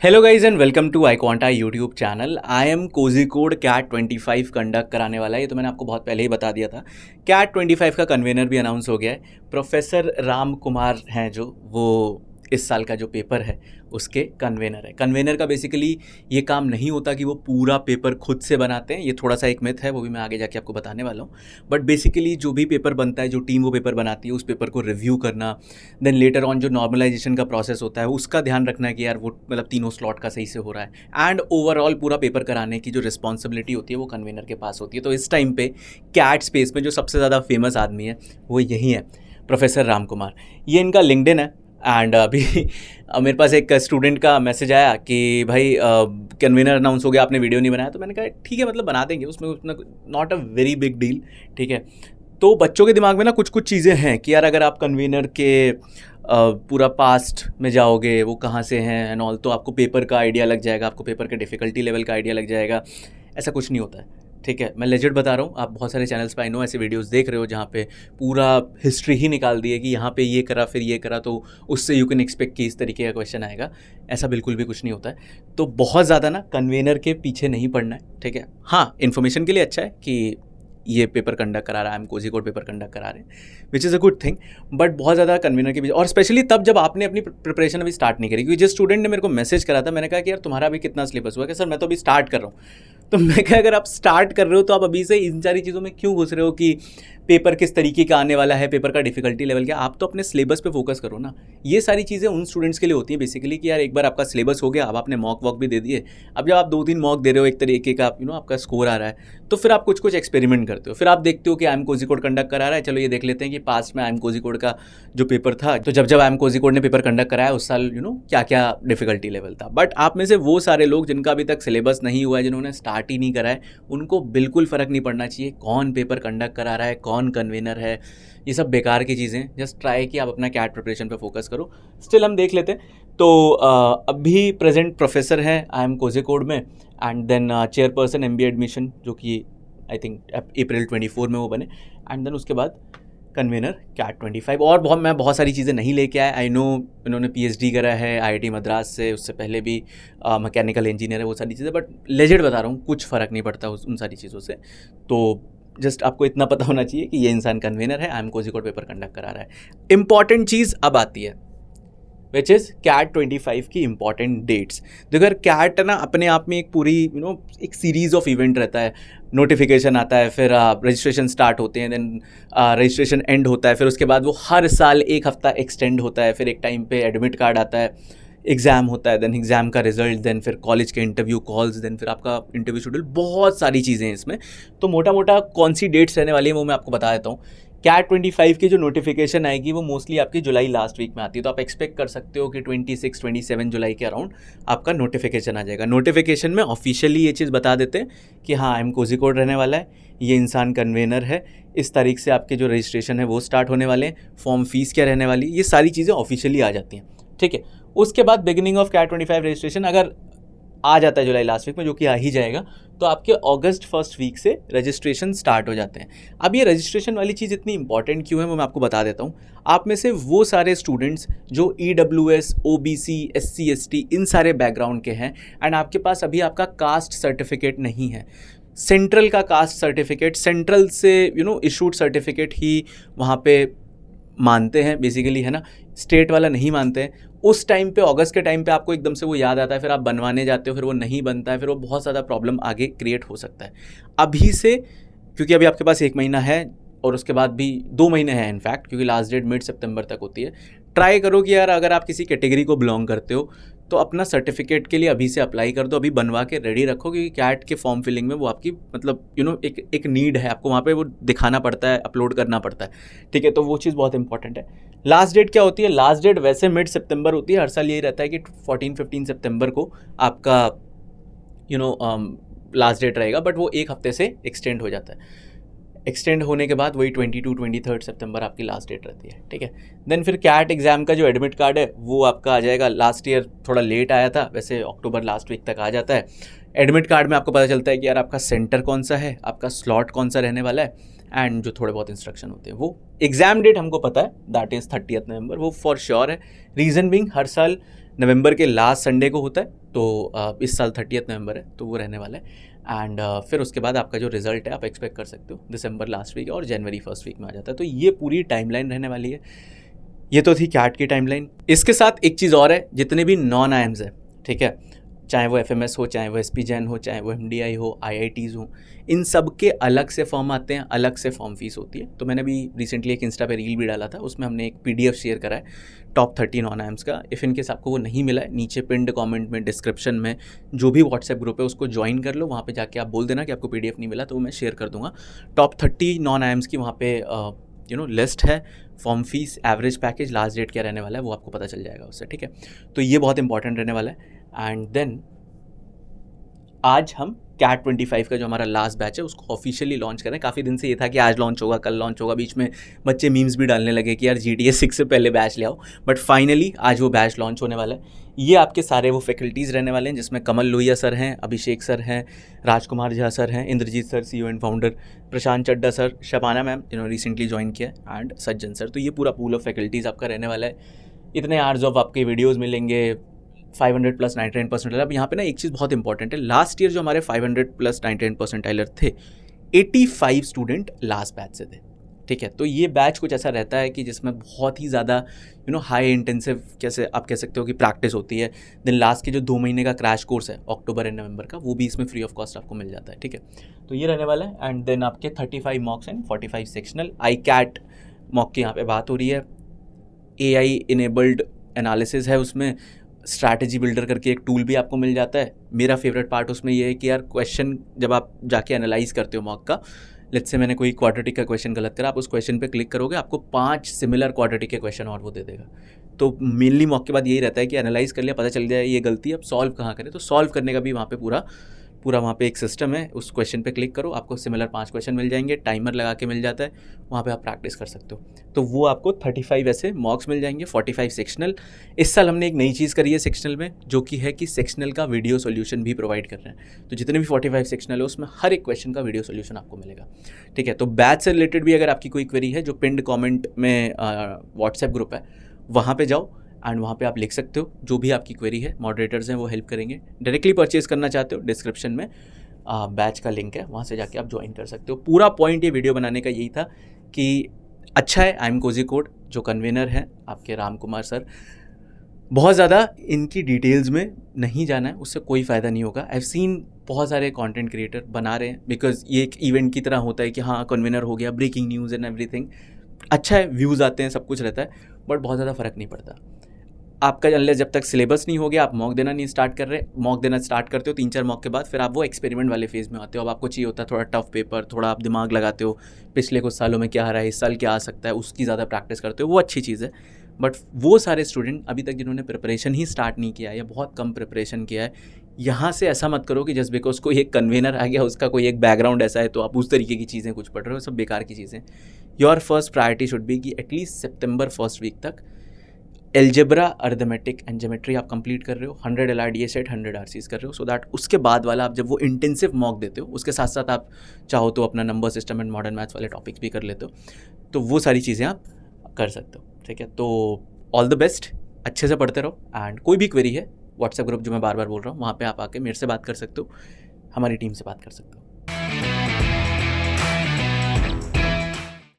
Hello guys and welcome to iQuanta YouTube channel. IIM Kozhikode CAT 25 conduct कराने वाला है। ये तो मैंने आपको बहुत पहले ही बता दिया था। कैट 25 का कन्वेनर भी अनाउंस हो गया है। प्रोफेसर राम कुमार हैं जो वो इस साल का जो पेपर है उसके कन्वेनर है। कन्वेनर का बेसिकली ये काम नहीं होता कि वो पूरा पेपर खुद से बनाते हैं, ये थोड़ा सा एक मिथ है, वो भी मैं आगे जाके आपको बताने वाला हूँ। बट बेसिकली जो भी पेपर बनता है, जो टीम वो पेपर बनाती है, उस पेपर को रिव्यू करना, देन लेटर ऑन जो नॉर्मलाइजेशन का प्रोसेस होता है उसका ध्यान रखना कि यार वो मतलब तीनों स्लॉट का सही से हो रहा है, एंड ओवरऑल पूरा पेपर कराने की जो रिस्पॉन्सिबिलिटी होती है वो कन्वेनर के पास होती है। तो इस टाइम पे कैट स्पेस में जो सबसे ज़्यादा फेमस आदमी है वो यही है, प्रोफेसर राम कुमार। ये इनका लिंक्डइन है। एंड अभी मेरे पास एक स्टूडेंट का मैसेज आया कि भाई कन्वेनर अनाउंस हो गया, आपने वीडियो नहीं बनाया। तो मैंने कहा ठीक है, मतलब बना देंगे, उसमें not a very big deal. ठीक है, तो बच्चों के दिमाग में ना कुछ कुछ चीज़ें हैं कि यार अगर आप कन्वेनर के पूरा पास्ट में जाओगे, वो कहाँ से हैं एंड ऑल, तो आपको पेपर का आइडिया लग जाएगा, आपको पेपर के डिफ़िकल्टी लेवल का आइडिया लग जाएगा। ऐसा कुछ नहीं होता है। ठीक है, मैं लेजिट बता रहा हूँ। आप बहुत सारे चैनल्स पे आई नो ऐसे वीडियोस देख रहे हो जहाँ पे पूरा हिस्ट्री ही निकाल दी है कि यहाँ पे ये करा फिर ये करा, तो उससे यू कैन एक्सपेक्ट कि इस तरीके का क्वेश्चन आएगा। ऐसा बिल्कुल भी कुछ नहीं होता है। तो बहुत ज़्यादा ना कन्वेनर के पीछे नहीं पड़ना है। ठीक है, हाँ, इन्फॉर्मेशन के लिए अच्छा है कि ये पेपर कंडक्ट करा रहा है, हम कोझिकोड पेपर कंडक्ट करा रहे हैं, which is a good thing. But बहुत ज़्यादा कन्वेनर के पीछे, और स्पेशली तब जब आपने अपनी प्रिपरेशन अभी स्टार्ट नहीं करी। क्योंकि जिस स्टूडेंट ने मेरे को मैसेज करा था, मैंने कहा कि यार तुम्हारा अभी कितना सिलेबस हुआ? कि सर मैं तो अभी स्टार्ट कर रहा हूँ। तो मैं कहा अगर आप स्टार्ट कर रहे हो तो आप अभी से इन सारी चीज़ों में क्यों घुस रहे हो कि पेपर किस तरीके का आने वाला है, पेपर का डिफिकल्टी लेवल क्या। आप तो अपने सिलेबस पे फोकस करो ना। ये सारी चीज़ें उन स्टूडेंट्स के लिए होती हैं बेसिकली कि यार एक बार आपका सिलेबस हो गया, अब आपने मॉक वॉक भी दे दिए। अब जब आप 2-3 मॉक दे रहे हो, एक तरीके का आपका स्कोर आ रहा है, तो फिर आप कुछ कुछ एक्सपेरिमेंट करते हो। फिर आप देखते हो कि आई एम कोझिकोड कंडक्ट करा रहा है, चलो ये देख लेते हैं कि पास्ट में आई एम कोझिकोड का जो पेपर था, तो जब आई एम कोझिकोड ने पेपर कंडक्ट कराया उस साल क्या क्या डिफिकल्टी लेवल था। बट आप में से वो सारे लोग जिनका अभी तक सिलेबस नहीं हुआ है, जिन्होंने स्टार्ट ही नहीं करा है, उनको बिल्कुल फ़र्क नहीं पड़ना चाहिए कौन पेपर कंडक्ट करा रहा है, कौन कन्वेनर है। ये सब बेकार की चीज़ें। जस्ट ट्राई कि आप अपना कैट प्रिपरेशन पे फोकस करो। स्टिल हम देख लेते हैं। तो अभी प्रेजेंट प्रोफेसर हैं आई एम कोझिकोड में, and then chairperson MBA admission, जो कि आई थिंक अप्रैल 24 में वो बने, एंड देन उसके बाद कन्वेनर कैट 25। और मैं बहुत सारी चीज़ें नहीं लेके आया। आई नो इन्होंने PhD करा है IIT मद्रास से, उससे पहले भी मैकेनिकल इंजीनियर है, वो सारी चीज़ें। बट लेजिट बता रहा हूँ, कुछ फ़र्क नहीं पड़ता उन सारी चीज़ों से। तो जस्ट आपको इतना पता होना चाहिए कि ये इंसान कन्वेनर है, I am Kozhikode paper conduct करा रहा है। इंपॉर्टेंट चीज़ अब आती है, विच इज़ कैट 25 की इंपॉर्टेंट डेट्स। देखो यार, कैट ना अपने आप में एक पूरी एक सीरीज़ ऑफ इवेंट रहता है। नोटिफिकेशन आता है, फिर रजिस्ट्रेशन स्टार्ट होते हैं, देन रजिस्ट्रेशन एंड होता है, फिर उसके बाद वो हर साल एक हफ्ता एक्सटेंड होता है, फिर एक टाइम पे एडमिट कार्ड आता है, एग्ज़ाम होता है, देन एग्ज़ाम का रिजल्ट, देन फिर कॉलेज के इंटरव्यू कॉल्स, देन फिर आपका इंटरव्यू शेड्यूल। बहुत सारी चीज़ें हैं इसमें। तो मोटा मोटा कौन सी डेट्स रहने वाली है वो मैं आपको बता देता हूँ। कैट 25 की जो नोटिफिकेशन आएगी वो मोस्टली आपकी जुलाई लास्ट वीक में आती है। तो आप एक्सपेक्ट कर सकते हो कि 26-27 जुलाई के अराउंड आपका नोटिफिकेशन आ जाएगा। नोटिफिकेशन में ऑफिशियली ये चीज़ बता देते हैं कि हाँ, आई एम कोझिकोड रहने वाला है, ये इंसान कन्वेनर है, इस तारीख से आपके जो रजिस्ट्रेशन है वो स्टार्ट होने वाले हैं, फॉर्म फीस क्या रहने वाली, ये सारी चीज़ें ऑफिशियली आ जाती हैं। ठीक है, उसके बाद बिगिनिंग ऑफ कैट 25 रजिस्ट्रेशन अगर आ जाता है जुलाई लास्ट वीक में, जो कि आ ही जाएगा, तो आपके अगस्त फर्स्ट वीक से रजिस्ट्रेशन स्टार्ट हो जाते हैं। अब ये रजिस्ट्रेशन वाली चीज़ इतनी इंपॉर्टेंट क्यों है वो मैं आपको बता देता हूँ। आप में से वो सारे स्टूडेंट्स जो EWS, OBC, SC, ST इन सारे बैकग्राउंड के हैं, एंड आपके पास अभी आपका कास्ट सर्टिफिकेट नहीं है, सेंट्रल का कास्ट सर्टिफिकेट, सेंट्रल से इशूड सर्टिफिकेट ही वहाँ पे मानते हैं बेसिकली, है ना, स्टेट वाला नहीं मानते हैं। उस टाइम पे, अगस्त के टाइम पे आपको एकदम से वो याद आता है, फिर आप बनवाने जाते हो, फिर वो नहीं बनता है, फिर वो बहुत ज़्यादा प्रॉब्लम आगे क्रिएट हो सकता है। अभी से, क्योंकि अभी आपके पास 1 महीना है और उसके बाद भी 2 महीने हैं इनफैक्ट, क्योंकि लास्ट डेट मिड सितंबर तक होती है। ट्राई करो कि यार अगर आप किसी कैटेगरी को बिलोंग करते हो तो अपना सर्टिफिकेट के लिए अभी से अप्लाई कर दो, अभी बनवा के रेडी रखो, क्योंकि कैट के फॉर्म फिलिंग में वो आपकी मतलब एक नीड है, आपको वहाँ पे वो दिखाना पड़ता है, अपलोड करना पड़ता है। ठीक है, तो वो चीज़ बहुत इंपॉर्टेंट है। लास्ट डेट क्या होती है? लास्ट डेट वैसे मिड सितंबर होती है, हर साल यही रहता है कि 14-15 सितंबर को आपका लास्ट डेट रहेगा, बट वो एक हफ्ते से एक्सटेंड हो जाता है। एक्सटेंड होने के बाद वही 22-23 सितंबर आपकी लास्ट डेट रहती है। ठीक है, देन फिर कैट एग्ज़ाम का जो एडमिट कार्ड है वो आपका आ जाएगा। लास्ट ईयर थोड़ा लेट आया था, वैसे अक्टूबर लास्ट वीक तक आ जाता है। एडमिट कार्ड में आपको पता चलता है कि यार आपका सेंटर कौन सा है, आपका स्लॉट कौन सा रहने वाला है, एंड जो थोड़े बहुत इंस्ट्रक्शन होते हैं। वो एग्ज़ाम डेट हमको पता है, दैट इज़ 30 नवंबर, वो फॉर श्योर है। रीज़न बिंग हर साल नवंबर के लास्ट संडे को होता है, तो इस साल 30 नवंबर है, तो वो रहने वाला है। एंड फिर उसके बाद आपका जो रिजल्ट है आप एक्सपेक्ट कर सकते हो दिसंबर लास्ट वीक और जनवरी फर्स्ट वीक में आ जाता है। तो ये पूरी टाइमलाइन रहने वाली है। ये तो थी कैट की टाइमलाइन। इसके साथ एक चीज़ और है, जितने भी नॉन आईएम्स है, ठीक है, चाहे वो एफएमएस हो, चाहे वो एसपी जैन हो, चाहे वो एमडीआई हो, आईआईटीज़ हो, इन सब के अलग से फॉर्म आते हैं, अलग से फॉर्म फीस होती है। तो मैंने भी रिसेंटली एक इंस्टा पे रील भी डाला था, उसमें हमने एक पीडीएफ शेयर करा है टॉप 30 नॉन आईएम्स का। इफ़ इनकेस आपको वो नहीं मिला है, नीचे पिंड कमेंट में, डिस्क्रिप्शन में जो भी व्हाट्सएप ग्रुप है उसको ज्वाइन कर लो। वहाँ पे जाके आप बोल देना कि आपको पीडीएफ नहीं मिला, तो वो मैं शेयर कर दूंगा। टॉप 30 नॉन आईएम्स की वहाँ पे लिस्ट है, form fees, average package, last date क्या रहने वाला है वो आपको पता चल जाएगा उससे, ठीक है। तो ये बहुत इंपॉर्टेंट रहने वाला है। एंड देन आज हम कैट 25 का जो हमारा लास्ट बैच है उसको ऑफिशियली लॉन्च कर रहे हैं। काफ़ी दिन से ये था कि आज लॉन्च होगा, कल लॉन्च होगा, बीच में बच्चे मीम्स भी डालने लगे कि यार GTA 6 से पहले बैच ले आओ, बट फाइनली आज वो बैच लॉन्च होने वाला है। ये आपके सारे वो फैकल्टीज़ रहने वाले हैं, जिसमें कमल लोहिया सर हैं, अभिषेक सर हैं, राजकुमार झा सर हैं, Indrajeet sir CEO and founder, Prashant Chadda sir, Shabana ma'am जिन्होंने रिसेंटली ज्वाइन किया है, एंड सज्जन सर। तो ये पूरा पूल ऑफ फैकल्टीज़ आपका रहने वाला है। इतने आवर्स ऑफ आपके वीडियोज़ मिलेंगे, 500 प्लस 99 परसेंटाइलर। अब यहाँ पे ना एक चीज़ बहुत इंपॉर्टेंट है, लास्ट ईयर जो हमारे 500 प्लस 99 परसेंटाइलर थे, 85 स्टूडेंट लास्ट बैच से थे, ठीक है। तो ये बैच कुछ ऐसा रहता है कि जिसमें बहुत ही ज़्यादा हाई इंटेंसिव, कैसे आप कह सकते हो कि प्रैक्टिस होती है। देन लास्ट के जो 2 महीने का क्रैश कोर्स है अक्टूबर एंड नवंबर का, वो भी इसमें फ्री ऑफ कॉस्ट आपको मिल जाता है, ठीक है। तो ये रहने वाला है। एंड देन आपके 35 mocks and 45 sectional. I CAT mock की यहाँ पे बात हो रही है। AI इनेबल्ड एनालिसिस है उसमें, स्ट्रैटेजी बिल्डर करके एक टूल भी आपको मिल जाता है। मेरा फेवरेट पार्ट उसमें ये है कि यार क्वेश्चन जब आप जाके एनालाइज करते हो मॉक का, लेट्स से मैंने कोई क्वाड्रेटिक का क्वेश्चन गलत करा, आप उस क्वेश्चन पे क्लिक करोगे, आपको 5 सिमिलर क्वाड्रेटिक के क्वेश्चन और वो दे देगा। तो मेनली मॉक के बाद यही रहता है कि एनालाइज कर लिया, पता चल जाए ये गलती, अब सॉल्व कहाँ करें। तो सॉल्व करने का भी वहाँ पे पूरा वहाँ पे एक सिस्टम है। उस क्वेश्चन पे क्लिक करो, आपको सिमिलर 5 क्वेश्चन मिल जाएंगे, टाइमर लगा के मिल जाता है, वहाँ पे आप प्रैक्टिस कर सकते हो। तो वो आपको 35 ऐसे मॉक्स मिल जाएंगे, 45 सेक्शनल। इस साल हमने एक नई चीज़ करी है सेक्शनल में, जो कि है कि सेक्शनल का वीडियो सोल्यूशन भी प्रोवाइड कर रहे हैं। तो जितने भी 45 सेक्शनल है उसमें हर एक क्वेश्चन का वीडियो सोल्यूशन आपको मिलेगा, ठीक है। तो बैच से रिलेटेड भी अगर आपकी कोई क्वेरी है, जो पिंड कॉमेंट में व्हाट्सएप ग्रुप है वहाँ पर जाओ एंड वहाँ पे आप लिख सकते हो जो भी आपकी क्वेरी है, मॉडरेटर्स हैं वो हेल्प करेंगे। डायरेक्टली परचेज करना चाहते हो, डिस्क्रिप्शन में बैच का लिंक है, वहाँ से जाके आप ज्वाइन कर सकते हो। पूरा पॉइंट ये वीडियो बनाने का यही था कि अच्छा है आई एम कोझिकोड जो कन्वेनर हैं आपके राम कुमार सर, बहुत ज़्यादा इनकी डिटेल्स में नहीं जाना है, उससे कोई फ़ायदा नहीं होगा। आई हैव सीन बहुत सारे कंटेंट क्रिएटर बना रहे हैं, बिकॉज ये एक इवेंट की तरह होता है कि हाँ कन्वेनर हो गया, ब्रेकिंग न्यूज़ एंड एवरीथिंग, अच्छा है, व्यूज़ आते हैं, सब कुछ रहता है, बट बहुत ज़्यादा फ़र्क नहीं पड़ता। आपका अनलेस जब तक सिलेबस नहीं हो गया, आप मॉक देना नहीं स्टार्ट कर रहे, मॉक देना स्टार्ट करते हो 3-4 मॉक के बाद, फिर आप वो एक्सपेरिमेंट वाले फेज़ में आते हो। अब आपको चाहिए होता है थोड़ा टफ पेपर, थोड़ा आप दिमाग लगाते हो, पिछले कुछ सालों में क्या आ रहा है, इस साल क्या आ सकता है, उसकी ज़्यादा प्रैक्टिस करते हो, वो अच्छी चीज़ है। बट वो सारे स्टूडेंट अभी तक जिन्होंने प्रिपरेशन ही स्टार्ट नहीं किया है या बहुत कम प्रिपरेशन किया है, यहाँ से ऐसा मत करो कि जस्ट बिकॉज कोई एक कन्वेनर आ गया, उसका कोई एक बैकग्राउंड ऐसा है तो आप उस तरीके की चीज़ें कुछ पढ़ रहे हो, सब बेकार की चीज़ें। Your first priority should be कि एटलीस्ट सितंबर फर्स्ट वीक तक एल्जेब्रा, अर्थमेटिक एंड ज्योमेट्री आप कंप्लीट कर रहे हो, 100 LRDA सेट, 100 RCs कर रहे हो, सो दैट उसके बाद वाला आप जब वो इंटेंसिव मॉक देते हो, उसके साथ साथ आप चाहो तो अपना number system and modern maths वाले टॉपिक्स भी कर लेते हो, तो वो सारी चीज़ें आप कर सकते हो, ठीक है। तो ऑल द बेस्ट, अच्छे से पढ़ते रहो, एंड कोई भी क्वेरी है व्हाट्सएप ग्रुप जो मैं बार बार बोल रहा हूँ, वहाँ पर आप आके मेरे से बात कर सकते हो, हमारी टीम से बात कर सकते हो।